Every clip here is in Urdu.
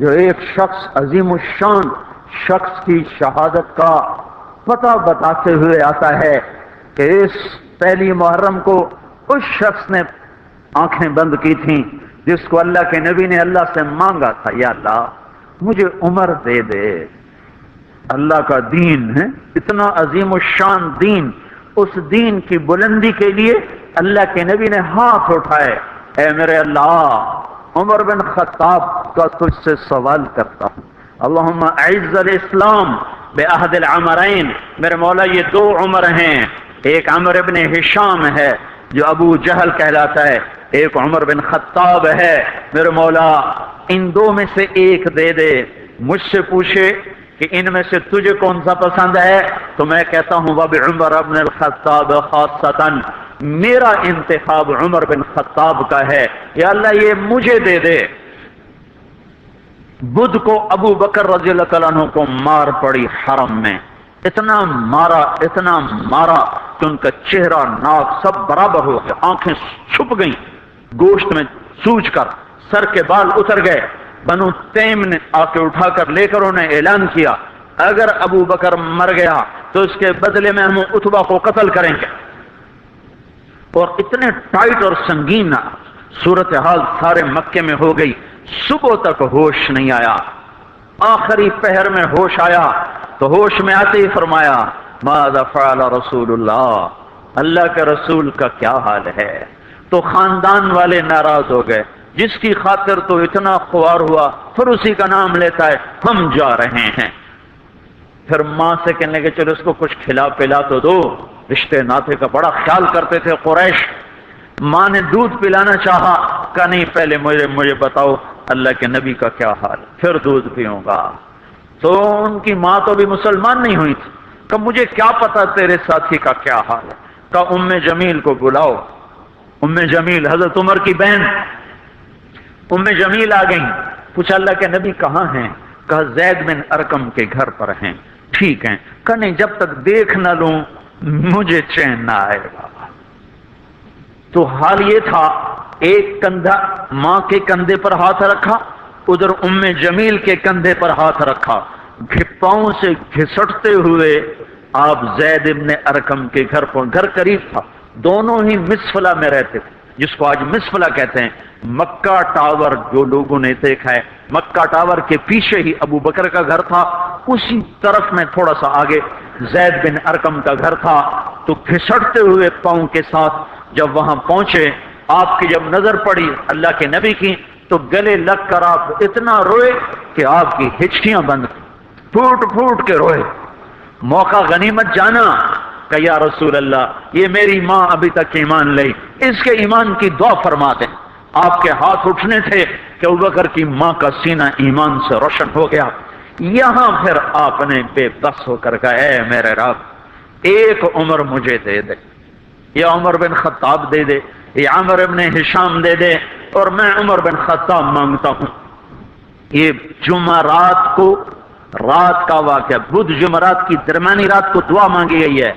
جو ایک شخص عظیم الشان شخص کی شہادت کا پتہ بتاتے ہوئے آتا ہے کہ اس پہلی محرم کو اس شخص نے آنکھیں بند کی تھیں جس کو اللہ کے نبی نے اللہ سے مانگا تھا، یا اللہ مجھے عمر دے دے۔ اللہ کا دین ہے اتنا عظیم الشان دین، اس دین کی بلندی کے لیے اللہ کے نبی نے ہاتھ اٹھائے، اے میرے اللہ عمر بن خطاب کا تجھ سے سوال کرتا ہوں، اللہم اعز الاسلام بعہد العمرین، میرے مولا یہ دو عمر ہیں، ایک عمر بن ہشام ہے جو ابو جہل کہلاتا ہے، ایک عمر بن خطاب ہے، میرے مولا ان دو میں سے ایک دے دے۔ مجھ سے پوچھے کہ ان میں سے تجھے کون سا پسند ہے تو میں کہتا ہوں وبعمر بن الخطاب خاصتاً، میرا انتخاب عمر بن خطاب کا ہے، یا اللہ یہ مجھے دے دے۔ بدھ کو ابو بکر رضی اللہ تعالیٰ عنہ کو مار پڑی حرم میں، اتنا مارا کہ ان کا چہرہ ناک سب برابر ہو گیا، آنکھیں چھپ گئیں گوشت میں سوج کر، سر کے بال اتر گئے۔ بنو تیم نے آ کے اٹھا کر لے کر انہیں اعلان کیا اگر ابو بکر مر گیا تو اس کے بدلے میں ہم اتبا کو قتل کریں گے، اور اتنے ٹائٹ اور سنگین صورتحال سارے مکے میں ہو گئی۔ صبح تک ہوش نہیں آیا، آخری پہر میں ہوش آیا تو ہوش میں آتے ہی فرمایا ماذا فعل رسول اللہ، اللہ کے رسول کا کیا حال ہے۔ تو خاندان والے ناراض ہو گئے، جس کی خاطر تو اتنا خوار ہوا پھر اسی کا نام لیتا ہے، ہم جا رہے ہیں۔ پھر ماں سے کہنے لگے چلو اس کو کچھ کھلا پلا تو دو، رشتے ناطے کا بڑا خیال کرتے تھے قریش۔ ماں نے دودھ پلانا چاہا، کہا نہیں پہلے مجھے بتاؤ اللہ کے نبی کا کیا حال، پھر دودھ پیوں گا۔ تو ان کی ماں تو بھی مسلمان نہیں ہوئی تھی، کہ مجھے کیا پتا تیرے ساتھی کا کیا حال ہے۔ کہا ام جمیل کو بلاؤ۔ ام جمیل حضرت عمر کی بہن ام جمیل آ گئیں، پوچھا اللہ کے نبی کہاں ہیں؟ کہا زید بن ارقم کے گھر پر ہیں۔ ٹھیک ہیں، کہا نہیں جب تک دیکھ نہ لوں مجھے چین نہ آئے گا۔ تو حال یہ تھا، ایک کندھا ماں کے کندھے پر ہاتھ رکھا، ادھر ام جمیل کے کندھے پر ہاتھ رکھا، پاؤں سے گھسٹتے ہوئے آپ زید بن ارقم کے گھر پر، گھر قریب تھا، دونوں ہی مسفلہ میں رہتے تھے، جس کو آج مسفلہ کہتے ہیں۔ مکہ ٹاور جو لوگوں نے دیکھا ہے، مکہ ٹاور کے پیچھے ہی ابو بکر کا گھر تھا، اسی طرف میں تھوڑا سا آگے زید بن ارقم کا گھر تھا۔ تو گھسٹتے ہوئے پاؤں کے ساتھ جب وہاں پہنچے، آپ کی جب نظر پڑی اللہ کے نبی کی تو گلے لگ کر آپ اتنا روئے کہ آپ کی ہچکیاں بند، پھوٹ پھوٹ کے روئے۔ موقع غنیمت جانا کہ یا رسول اللہ یہ میری ماں ابھی تک ایمان لئی، اس کے ایمان کی دعا فرما دیں۔ آپ کے ہاتھ اٹھنے تھے کہ ابوبکر کی ماں کا سینہ ایمان سے روشن ہو گیا۔ یہاں پھر آپ نے بے بس ہو کر کہا اے میرے رب ایک عمر مجھے دے دے، یا عمر بن خطاب دے دے، یا عمر بن ہشام دے دے، اور میں عمر بن خطاب مانگتا ہوں۔ یہ جمعرات کو رات کا واقعہ، بدھ جمعرات کی درمیانی رات کو دعا مانگی گئی ہے۔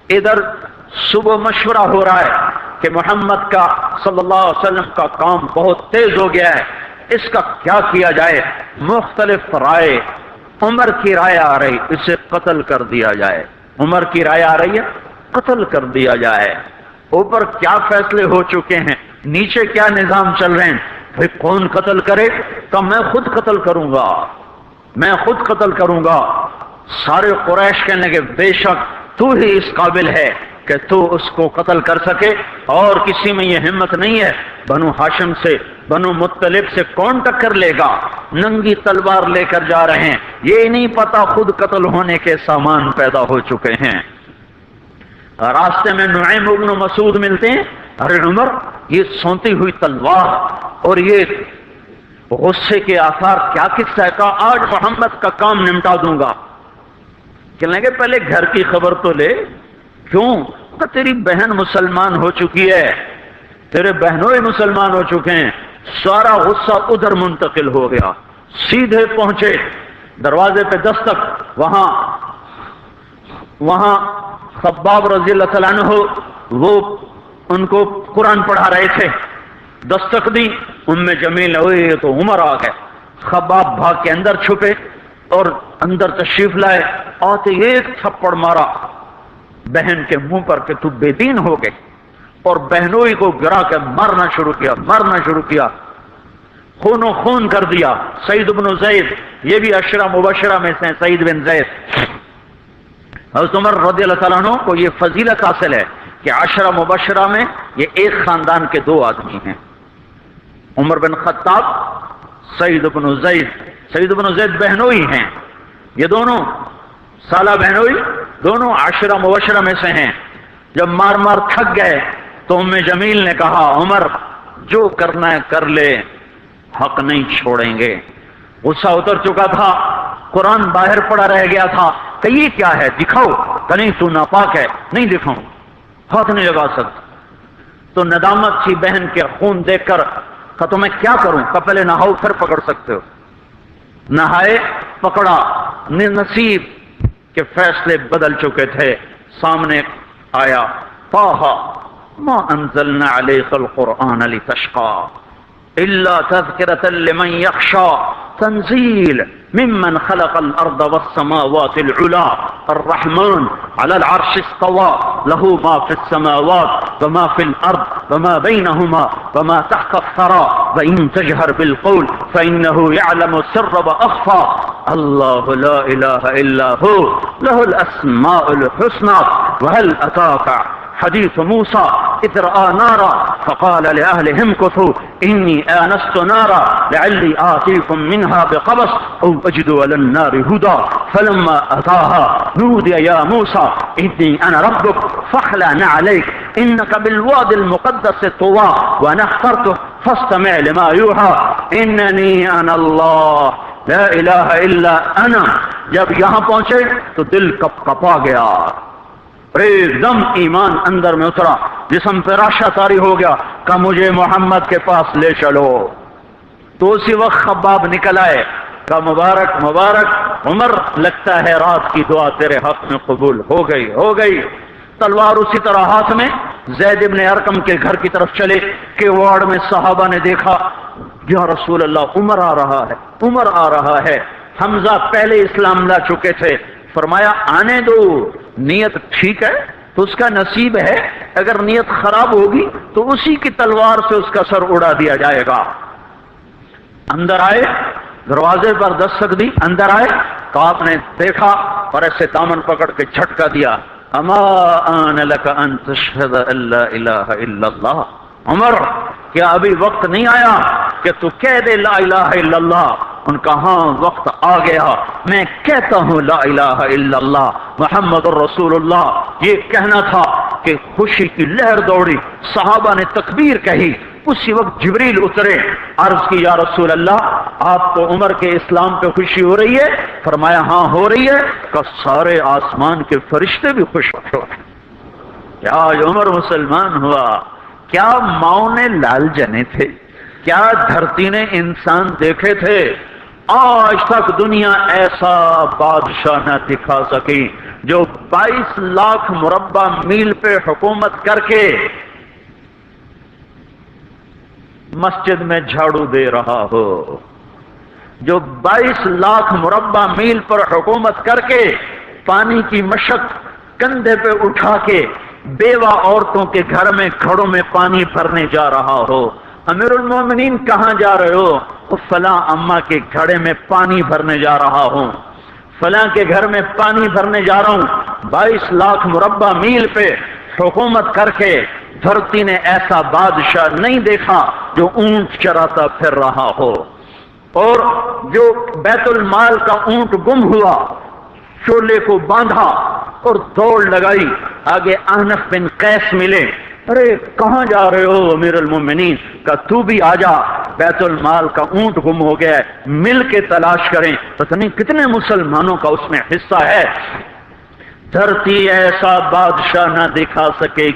ادھر صبح مشورہ ہو رہا ہے کہ محمد کا صلی اللہ علیہ وسلم کا کام بہت تیز ہو گیا ہے، اس کا کیا کیا جائے؟ مختلف رائے، عمر کی رائے آ رہی اسے قتل کر دیا جائے، عمر کی رائے آ رہی ہے قتل کر دیا جائے۔ اوپر کیا فیصلے ہو چکے ہیں، نیچے کیا نظام چل رہے ہیں، بھئی کون قتل کرے؟ تو میں خود قتل کروں گا، میں خود قتل کروں گا۔ سارے قریش کہنے لگے بے شک تو ہی اس قابل ہے کہ تو اس کو قتل کر سکے، اور کسی میں یہ ہمت نہیں ہے۔ بنو ہاشم سے، بنو مطلب سے کون ٹکر لے گا؟ ننگی تلوار لے کر جا رہے ہیں، یہ نہیں پتا خود قتل ہونے کے سامان پیدا ہو چکے ہیں۔ راستے میں نعیم بن مسعود ملتے ہیں، ارے عمر یہ سونتی ہوئی تلوار اور یہ غصے کے آثار کیا قصہ ہے؟ کہا آج محمد کا کام نمٹا دوں گا۔ کہنے لگے پہلے گھر کی خبر تو لے، کیوں؟ کہ تیری بہن مسلمان ہو چکی ہے، تیرے بہنوں ہی مسلمان ہو چکے ہیں۔ سارا غصہ ادھر منتقل ہو گیا، سیدھے پہنچے دروازے پہ دستک، وہاں خباب رضی اللہ تعالیٰ عنہ وہ ان کو قرآن پڑھا رہے تھے، دستک دی، ام جمیل ہوئی تو عمر آ گئے، خباب بھاگ کے اندر چھپے اور اندر تشریف لائے، آتے ایک تھپڑ مارا بہن کے منہ پر کہ تو بے دین ہو گئے، اور بہنوئی کو گرا کے مارنا شروع کیا، خون و خون کر دیا۔ سعید بن زید، یہ بھی عشرہ مبشرہ میں سے ہیں، سعید بن زید۔ حضرت عمر رضی اللہ تعالیٰ عنہ کو یہ فضیلت حاصل ہے کہ عشرہ مبشرہ میں یہ ایک خاندان کے دو آدمی ہیں، عمر بن خطاب، سعید بن زید۔ سعید بن زید بہنوئی ہیں، یہ دونوں سالہ بہنوئی، دونوں عشرہ مبشرہ میں سے ہیں۔ جب مار مار تھک گئے تو ام جمیل نے کہا عمر جو کرنا ہے کر لے، حق نہیں چھوڑیں گے۔ غصہ اتر چکا تھا، قرآن باہر پڑا رہ گیا تھا کہ یہ کیا ہے، دکھاؤ کہ نہیں تو ناپاک ہے، نہیں دکھاؤں، ہاتھ نہیں لگا سکتا۔ تو ندامت تھی بہن کے خون دیکھ کر کہ تو میں کیا کروں، کہ پہلے نہاؤ پھر پکڑ سکتے ہو۔ نہائے، پکڑا، نصیب کے فیصلے بدل چکے تھے۔ سامنے آیا طٰہ ما انزلنا علیک القرآن لتشقى الا تذکرۃ لمن یخشى تنزیل ممن خلق الارض والسماوات العلی الرحمن على العرش استوى له ما في السماوات وما في الارض وما بينهما وما تحت الثرى وان تجهر بالقول فانه يعلم السر واخفى الله لا اله الا هو له الاسماء الحسنى وهل اتاك حديث موسى إذ رأى نارا فقال لأهلهم امكثوا إني آنست نارا لعلي آتيكم منها بقبس أو أجد على النار هدى فلما أتاها نودي يا موسى إني أنا ربك فاخلع عليك إنك بالوادي المقدس طوى وأنا اخترتك فاستمع لما يوحى إنني أنا الله لا إله إلا أنا۔ جب یہاں پہنچے تو دل کپ کپا گیا، ایک دم ایمان اندر میں اترا، جسم پہ راشا طاری ہو گیا کہ مجھے محمد کے پاس لے چلو۔ تو اسی وقت خباب نکل آئے کہ مبارک مبارک عمر، لگتا ہے رات کی دعا تیرے حق میں قبول ہو گئی۔ تلوار اسی طرح ہاتھ میں زید ابن ارقم کے گھر کی طرف چلے کہ وارڈ میں صحابہ نے دیکھا یا رسول اللہ عمر آ رہا ہے۔ حمزہ پہلے اسلام لا چکے تھے، فرمایا آنے دو، نیت ٹھیک ہے تو اس کا نصیب ہے، اگر نیت خراب ہوگی تو اسی کی تلوار سے اس کا سر اڑا دیا جائے گا۔ اندر آئے، دروازے پر دستک دی، اندر آئے تو آپ نے دیکھا اور ایسے دامن پکڑ کے جھٹکا دیا، اما آن لک ان تشہد ان لا الہ الا اللہ، عمر کیا ابھی وقت نہیں آیا کہ تو کہہ دے لا الہ الا اللہ؟ ان کا ہاں وقت آ گیا، میں کہتا ہوں لا الہ الا اللہ محمد الرسول اللہ۔ یہ کہنا تھا کہ خوشی کی لہر دوڑی، صحابہ نے تکبیر کہی، اسی وقت جبریل اترے، عرض کی یا رسول اللہ آپ کو عمر کے اسلام پہ خوشی ہو رہی ہے؟ فرمایا ہاں ہو رہی ہے، کہ سارے آسمان کے فرشتے بھی خوش ہو۔ کیا آج عمر مسلمان ہوا؟ کیا ماؤں نے لال جنے تھے؟ کیا دھرتی نے انسان دیکھے تھے؟ آج تک دنیا ایسا بادشاہ نہ دکھا سکی جو 22 لاکھ مربع میل پہ حکومت کر کے مسجد میں جھاڑو دے رہا ہو، جو 22 لاکھ مربع میل پر حکومت کر کے پانی کی مشق کندھے پہ اٹھا کے بیوہ عورتوں کے گھر میں گھڑوں میں پانی بھرنے جا رہا ہو۔ امیر المومنین کہاں جا رہے ہو؟ فلاں اماں کے گھڑے میں پانی بھرنے جا رہا ہوں، فلاں کے گھر میں پانی بھرنے جا رہا ہوں۔ 22 لاکھ مربع میل پہ حکومت کر کے دھرتی نے ایسا بادشاہ نہیں دیکھا جو اونٹ چراتا پھر رہا ہو، اور جو بیت المال کا اونٹ گم ہوا، شولے کو باندھا اور دوڑ لگائی، آگے احنف بن قیس ملے، ارے کہاں جا رہے ہو امیر المومنین؟ کہ تو بھی آجا، بیت المال کا اونٹ گم ہو گیا ہے، مل کے تلاش کریں۔ پتہ نہیں کتنے مسلمانوں کا اس میں حصہ ہے۔ دھرتی ایسا بادشاہ نہ دکھا سکے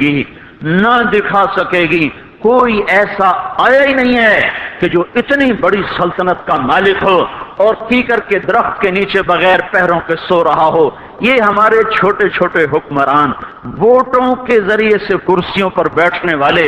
گی، کوئی ایسا آیا ہی نہیں ہے کہ جو اتنی بڑی سلطنت کا مالک ہو اور کیکر کے درخت کے نیچے بغیر پیروں کے سو رہا ہو۔ یہ ہمارے چھوٹے چھوٹے حکمران، ووٹوں کے ذریعے سے کرسیوں پر بیٹھنے والے،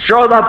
14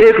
1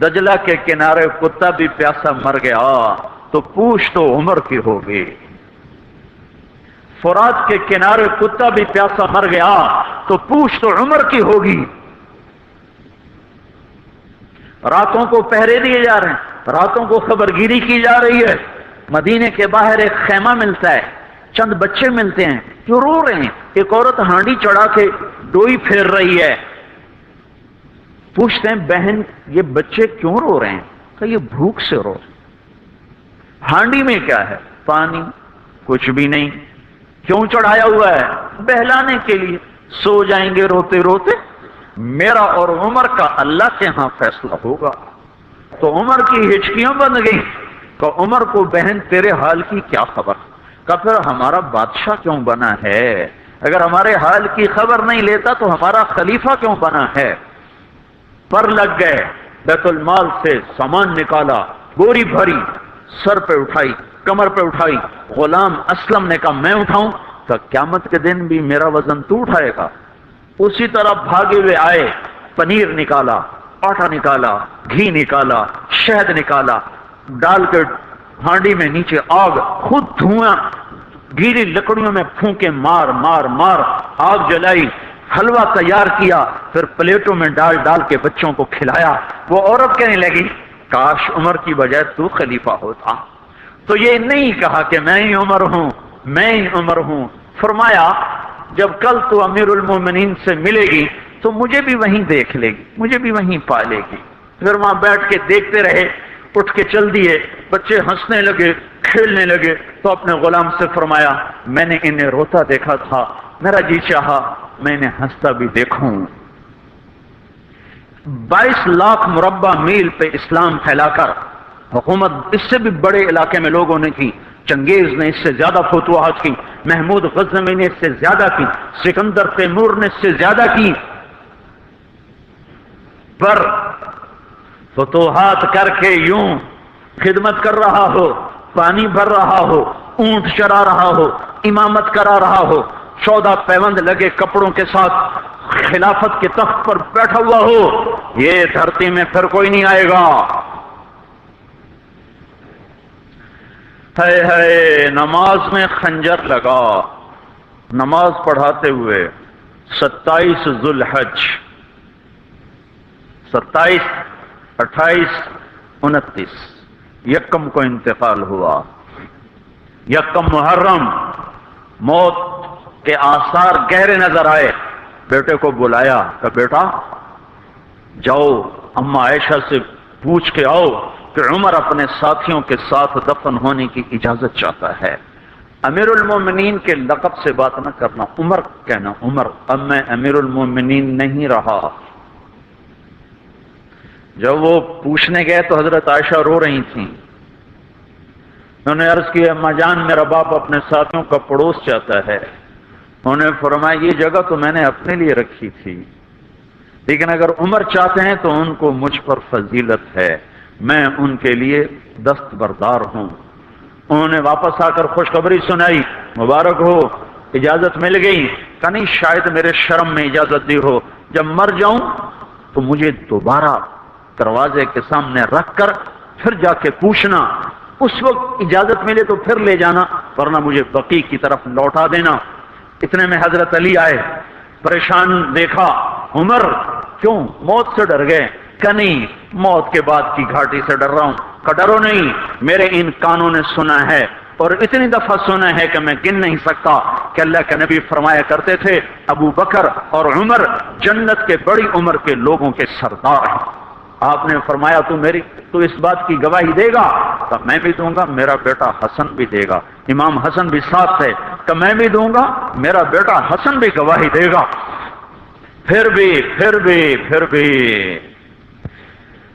دجلہ کے کنارے کتا بھی پیاسا مر گیا تو پوچھ تو عمر کی ہوگی، فرات کے کنارے کتا بھی پیاسا مر گیا تو پوچھ تو عمر کی ہوگی۔ راتوں کو پہرے دیے جا رہے ہیں، راتوں کو خبرگیری کی جا رہی ہے، مدینے کے باہر ایک خیمہ ملتا ہے، چند بچے ملتے ہیں جو رو رہے ہیں، ایک عورت ہانڈی چڑھا کے ڈوئی پھیر رہی ہے، پوچھتے ہیں بہن یہ بچے کیوں رو رہے ہیں؟ کہ یہ بھوک سے رو رہے ہیں۔ ہانڈی میں کیا ہے؟ پانی، کچھ بھی نہیں۔ کیوں چڑھایا ہوا ہے؟ بہلانے کے لیے، سو جائیں گے روتے روتے، میرا اور عمر کا اللہ کے ہاں فیصلہ ہوگا۔ تو عمر کی ہچکیاں بند گئی کہ عمر کو بہن تیرے حال کی کیا خبر؟ کہ پھر ہمارا بادشاہ کیوں بنا ہے؟ اگر ہمارے حال کی خبر نہیں لیتا تو ہمارا خلیفہ کیوں بنا ہے؟ پر لگ گئے، بیت المال سے سامان نکالا، بوری بھری، سر پہ اٹھائی، کمر پہ اٹھائی۔ غلام اسلم نے کہا میں اٹھاؤں؟ تو قیامت کے دن بھی میرا وزن تو اٹھائے گا۔ اسی طرح بھاگے ہوئے آئے، پنیر نکالا، آٹا نکالا، گھی نکالا، شہد نکالا، ڈال کے ہانڈی میں نیچے آگ، خود دھواں، گیلی لکڑیوں میں پھونکے مار مار مار آگ جلائی، حلوہ تیار کیا، پھر پلیٹوں میں ڈال ڈال کے بچوں کو کھلایا۔ وہ عورت کہنے لگی کاش عمر کی بجائے تو خلیفہ ہوتا۔ تو یہ نہیں کہا کہ میں ہی عمر ہوں، میں ہی عمر ہوں۔ فرمایا جب کل تو امیر المومنین سے ملے گی تو مجھے بھی وہیں دیکھ لے گی، مجھے بھی وہیں پالے گی۔ پھر وہاں بیٹھ کے دیکھتے رہے، اٹھ کے چل دیے، بچے ہنسنے لگے، کھیلنے لگے۔ تو اپنے غلام سے فرمایا میں نے انہیں روتا دیکھا تھا، میرا جی چاہا میں انہیں ہنستا بھی دیکھوں۔ 22 لاکھ مربع میل پہ اسلام پھیلا کر حکومت اس سے بھی بڑے علاقے میں لوگوں نے کی، چنگیز نے اس سے زیادہ فتوحات کی، محمود غزنوی نے اس سے زیادہ کی، سکندر تیمور نے اس سے زیادہ کی، پر فتوحات کر کے یوں خدمت کر رہا ہو، پانی بھر رہا ہو، اونٹ چرا رہا ہو، امامت کرا رہا ہو، 14 پیوند لگے کپڑوں کے ساتھ خلافت کے تخت پر بیٹھا ہوا ہو، یہ دھرتی میں پھر کوئی نہیں آئے گا۔ ہے نماز میں خنجر لگا، نماز پڑھاتے ہوئے 27 ذوالحج، 27، 28، 29 یکم کو انتقال ہوا۔ یکم محرم موت کے آثار گہرے نظر آئے، بیٹے کو بلایا کہ بیٹا جاؤ اما عائشہ سے پوچھ کے آؤ کہ عمر اپنے ساتھیوں کے ساتھ دفن ہونے کی اجازت چاہتا ہے۔ امیر المومنین کے لقب سے بات نہ کرنا، عمر کہنا، عمر، اب میں امیر المومنین نہیں رہا۔ جب وہ پوچھنے گئے تو حضرت عائشہ رو رہی تھیں، انہوں نے عرض کی اما جان میرا باپ اپنے ساتھیوں کا پڑوس چاہتا ہے۔ انہوں نے فرمایا یہ جگہ تو میں نے اپنے لیے رکھی تھی، لیکن اگر عمر چاہتے ہیں تو ان کو مجھ پر فضیلت ہے، میں ان کے لیے دستبردار ہوں۔ انہوں نے واپس آ کر خوشخبری سنائی، مبارک ہو اجازت مل گئی۔ کہ نہیں شاید میرے شرم میں اجازت دی ہو، جب مر جاؤں تو مجھے دوبارہ دروازے کے سامنے رکھ کر پھر جا کے پوچھنا، اس وقت اجازت ملے تو پھر لے جانا، ورنہ مجھے بقیع کی طرف لوٹا دینا۔ اتنے میں حضرت علی آئے، پریشان دیکھا، عمر کیوں موت سے ڈر گئے؟ کہ نہیں موت کے بعد کی گھاٹی سے ڈر رہا ہوں۔ کہ ڈرو نہیں، میرے ان کانوں نے سنا ہے اور اتنی دفعہ سنا ہے کہ میں گن نہیں سکتا کہ اللہ کے نبی فرمایا کرتے تھے ابو بکر اور عمر جنت کے بڑی عمر کے لوگوں کے سردار ہیں۔ آپ نے فرمایا تو اس بات کی گواہی دے گا؟ تو میں بھی دوں گا، میرا بیٹا حسن بھی دے گا۔ امام حسن بھی ساتھ تھے، تو میں بھی دوں گا، میرا بیٹا حسن بھی گواہی دے گا۔ پھر بھی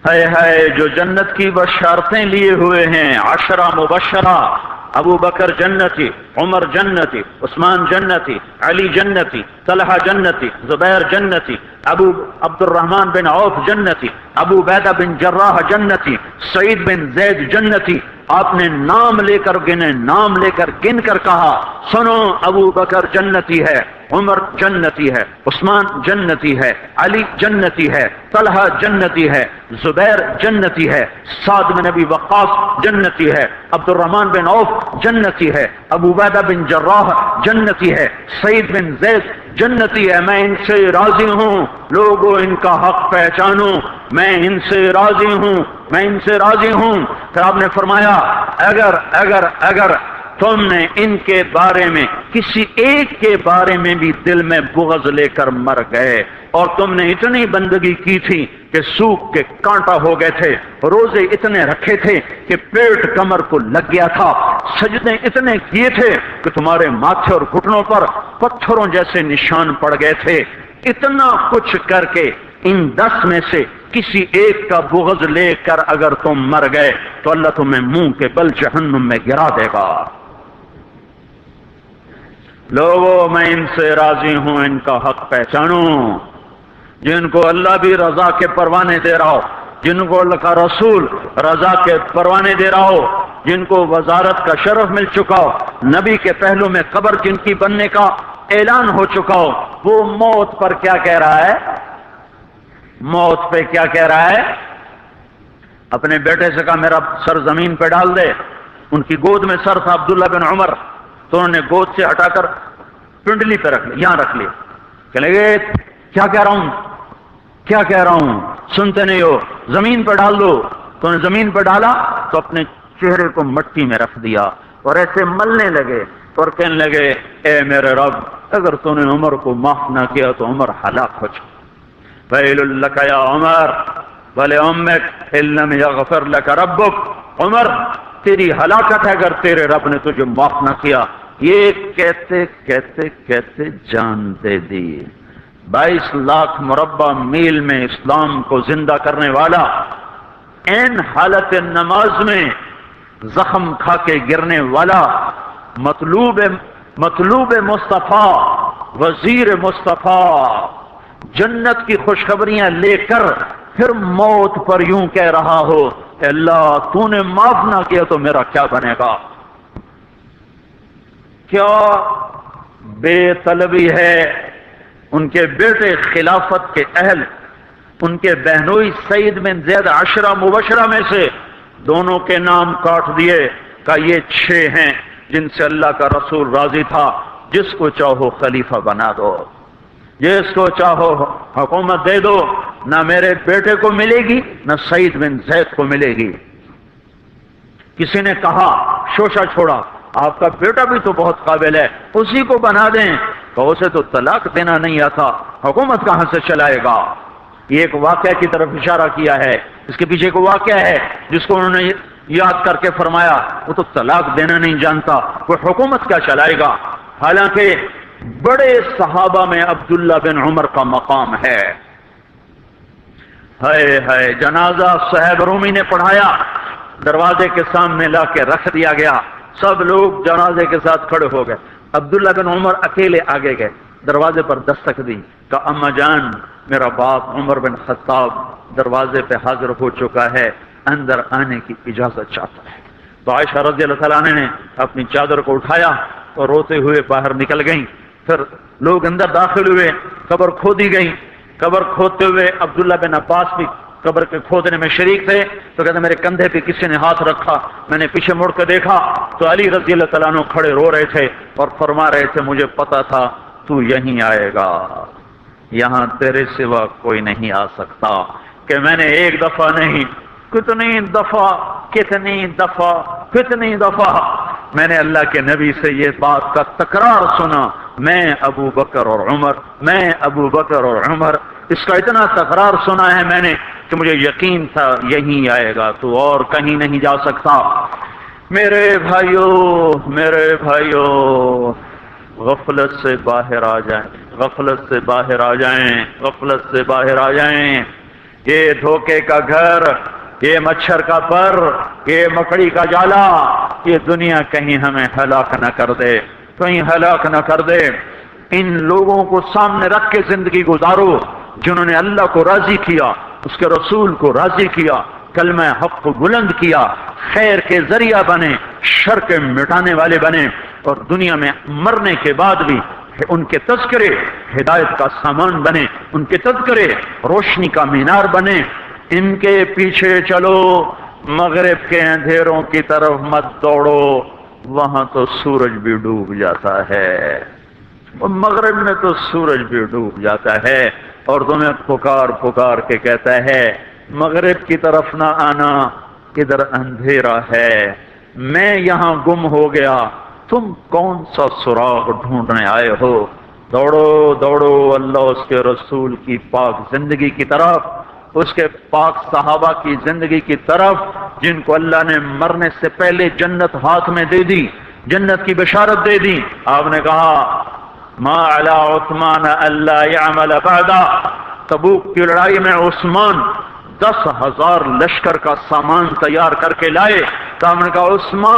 ہے جو جنت کی بشارتیں لیے ہوئے ہیں، 10 مبشرہ، ابو بکر جنتی، عمر جنتی، عثمان جنتی، علی جنتی، طلحہ جنتی، زبیر جنتی، ابو عبد الرحمن بن عوف جنتی، ابو عبیدہ بن جراح جنتی، سعید بن زید جنتی. آپ نے نام لے کر گنے، نام لے کر گن کر کہا سنو ابو بکر جنتی ہے، عمر جنتی ہے، عثمان جنتی ہے، علی جنتی ہے، طلحہ جنتی ہے، زبیر جنتی ہے، سعد بن ابی وقاص جنتی ہے، عبد الرحمن بن عوف جنتی ہے، ابو عبیدہ بن جراح جنتی ہے، سعید بن زید جنتی ہے. میں ان سے راضی ہوں، لوگوں ان کا حق پہچانو، میں ان سے راضی ہوں، میں ان سے راضی ہوں. پھر آپ نے فرمایا اگر تم نے ان کے بارے میں کسی ایک کے بارے میں بھی دل میں بغض لے کر مر گئے اور تم نے اتنی بندگی کی تھی کہ سوکھ کے کانٹا ہو گئے تھے، روزے اتنے رکھے تھے کہ پیٹ کمر کو لگ گیا تھا، سجدے اتنے کیے تھے کہ تمہارے ماتھے اور گھٹنوں پر پتھروں جیسے نشان پڑ گئے تھے، اتنا کچھ کر کے ان 10 میں سے کسی ایک کا بغض لے کر اگر تم مر گئے تو اللہ تمہیں منہ کے بل جہنم میں گرا دے گا. لوگوں میں ان سے راضی ہوں، ان کا حق پہچانو. جن کو اللہ بھی رضا کے پروانے دے رہا ہو، جن کو اللہ کا رسول رضا کے پروانے دے رہا ہو، جن کو وزارت کا شرف مل چکا ہو، نبی کے پہلو میں قبر جن کی بننے کا اعلان ہو چکا ہو، وہ موت پر کیا کہہ رہا ہے؟ موت پہ کیا کہہ رہا ہے؟ اپنے بیٹے سے کہا میرا سر زمین پہ ڈال دے. ان کی گود میں سر تھا عبداللہ بن عمر، تو انہوں نے گود سے ہٹا کر پنڈلی پہ رکھ لیا، یہاں رکھ لیا. کہ لگے کیا کہہ رہا ہوں، کیا کہہ رہا ہوں، سنتے نہیں ہو، زمین پہ ڈال دو. تو انہیں زمین پہ ڈالا تو اپنے چہرے کو مٹی میں رکھ دیا اور ایسے ملنے لگے اور کہنے لگے اے میرے رب، اگر تو نے عمر کو معاف نہ کیا تو عمر ہلاک ہو جائے. ویل لک یا عمر ولامک ان لم یغفر لک ربک. عمر تیری ہلاکت ہے اگر تیرے رب نے تجھے معاف نہ کیا. یہ کہتے کہتے کہتے جان دے دی. 22 لاکھ مربع میل میں اسلام کو زندہ کرنے والا این حالت نماز میں زخم کھا کے گرنے والا، مطلوب مصطفیٰ، وزیر مصطفیٰ، جنت کی خوشخبریاں لے کر پھر موت پر یوں کہہ رہا ہو اے اللہ تو نے معاف نہ کیا تو میرا کیا بنے گا. کیا بے طلبی ہے. ان کے بیٹے خلافت کے اہل، ان کے بہنوئی سعید بن زید 10 مبشرہ میں سے دونوں کے نام کاٹ دیے کہ یہ 6 ہیں جن سے اللہ کا رسول راضی تھا، جس کو چاہو خلیفہ بنا دو، جس کو چاہو حکومت دے دو، نہ میرے بیٹے کو ملے گی نہ سعید بن زید کو ملے گی. کسی نے کہا شوشہ چھوڑا، آپ کا بیٹا بھی تو بہت قابل ہے، اسی کو بنا دیں. تو اسے تو طلاق دینا نہیں آتا، حکومت کہاں سے چلائے گا. یہ ایک واقعہ کی طرف اشارہ کیا ہے. اس کے پیچھے کو واقعہ ہے جس کو انہوں نے یاد کر کے فرمایا وہ تو طلاق دینا نہیں جانتا، وہ حکومت کیا چلائے گا. حالانکہ بڑے صحابہ میں عبداللہ بن عمر کا مقام ہے. ہے جنازہ صہیب رومی نے پڑھایا، دروازے کے سامنے لا کے رکھ دیا گیا، سب لوگ جنازے کے ساتھ کھڑے ہو گئے. عبداللہ بن عمر اکیلے آگے گئے، دروازے پر دستک دی کہ اما جان میرا باپ عمر بن خطاب دروازے پہ حاضر ہو چکا ہے، اندر آنے کی اجازت چاہتا ہے. تو عائشہ رضی اللہ تعالیٰ عنہ نے اپنی چادر کو اٹھایا اور روتے ہوئے باہر نکل گئیں. پھر لوگ اندر داخل ہوئے، قبر کھودی گئی. قبر کھودتے ہوئے عبداللہ بن عباس بھی قبر کے کھودنے میں شریک تھے. تو کہتے میرے کندھے پہ کسی نے ہاتھ رکھا، میں نے پیچھے مڑ کے دیکھا تو علی رضی اللہ تعالیٰ عنہ کھڑے رو رہے تھے اور فرما رہے تھے مجھے پتا تھا تو یہیں آئے گا، یہاں تیرے سوا کوئی نہیں آ سکتا. کہ میں نے ایک دفعہ نہیں کتنی دفعہ میں نے اللہ کے نبی سے یہ بات کا تکرار سنا، میں ابو بکر اور عمر، اس کا اتنا تکرار سنا ہے میں نے کہ مجھے یقین تھا یہیں آئے گا، تو اور کہیں نہیں جا سکتا. میرے بھائیو غفلت سے باہر آ جائیں. یہ دھوکے کا گھر، یہ مچھر کا پر، یہ مکڑی کا جالا، یہ دنیا کہیں ہمیں ہلاک نہ کر دے. ان لوگوں کو سامنے رکھ کے زندگی گزارو جنہوں نے اللہ کو راضی کیا، اس کے رسول کو راضی کیا، کلمہ حق کو بلند کیا، خیر کے ذریعہ بنے، شر کے مٹانے والے بنے، اور دنیا میں مرنے کے بعد بھی ان کے تذکرے ہدایت کا سامان بنے، ان کے تذکرے روشنی کا مینار بنے۔ ان کے پیچھے چلو، مغرب کے اندھیروں کی طرف مت دوڑو، وہاں تو سورج بھی ڈوب جاتا ہے، مغرب میں تو سورج بھی ڈوب جاتا ہے، اور تمہیں پکار پکار کے کہتا ہے مغرب کی طرف نہ آنا، ادھر اندھیرا ہے، میں یہاں گم ہو گیا، تم کون سا سراغ ڈھونڈنے آئے ہو؟ دوڑو دوڑو اللہ اس کے رسول کی پاک زندگی کی طرف، اس کے پاک صحابہ کی زندگی کی طرف، جن کو اللہ نے مرنے سے پہلے جنت ہاتھ میں دے دی، جنت کی بشارت دے دی۔ آپ نے کہا ما علی عثمان اللہ یعمل بعدا، تبوک کی لڑائی میں عثمان 10,000 لشکر کا سامان تیار کر کے لائے، تو ہم نے کہا عثمان